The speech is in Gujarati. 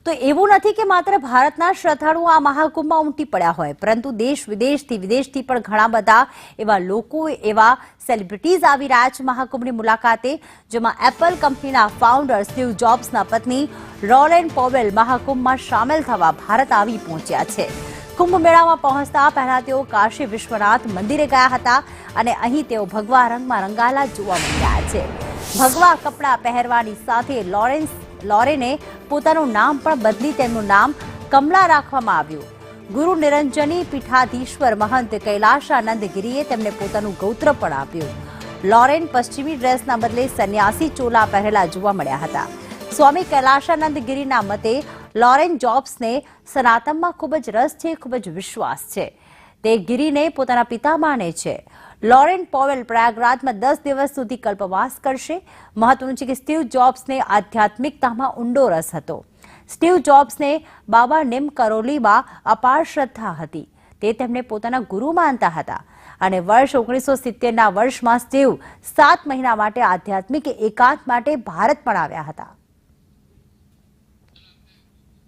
તો એવું નથી કે માત્ર ભારતના શ્રદ્ધાળુઓ આ મહાકુંભમાં ઉમટી પડ્યા હોય, પરંતુ દેશ વિદેશથી પણ ઘણા બધા એવા લોકો, એવા સેલિબ્રિટીઝ આવી રહ્યા છે મહાકુંભની મુલાકાતે, જેમાં એપલ કંપનીના ફાઉન્ડર સ્ટીવ જોબ્સના પત્ની લોરેન પોવેલ મહાકુંભમાં સામેલ થવા ભારત આવી પહોંચ્યા છે। કુંભ મેળામાં પહોંચતા પહેલા તેઓ કાશી વિશ્વનાથ મંદિરે ગયા હતા અને અહીં તેઓ ભગવા રંગમાં રંગાયેલા જોવા મળી રહ્યા છે। ભગવા કપડાં પહેરવાની સાથે લોરેને પોતાનું નામ પણ બદલી તેમનું નામ કમલા રાખવામાં આવ્યું। ગુરુ નિરંજની પીઠાધીશ્વર મહંત કૈલાશાનંદ ગિરીએ તેમને પોતાનું ગૌત્ર પણ આપ્યું। લોરેન પશ્ચિમી ડ્રેસના બદલે સન્યાસી ચોલા પહેરેલા જોવા મળ્યા હતા। સ્વામી કૈલાશાનંદ ગિરીના મતે લોરેન જોબ્સને સનાતનમાં ખૂબ જ રસ છે, ખૂબ જ વિશ્વાસ છે। તે ગિરીને પોતાના પિતા માને છે। લોરેન પોવેલ પ્રયાગરાજમાં 10 દિવસ સુધી કલ્પવાસ કરશે। મહત્વનું છે કે સ્ટીવ જોબ્સને આધ્યાત્મિકતામાં ઊંડો રસ હતો। સ્ટીવ જોબ્સને બાબા નિમ કરોલીમાં અપાર શ્રદ્ધા હતી। તે તેમને પોતાના ગુરુ માનતા હતા અને વર્ષ 1970ના વર્ષમાં સ્ટીવ 7 મહિના માટે આધ્યાત્મિક એકાંત માટે ભારત પણ આવ્યા હતા।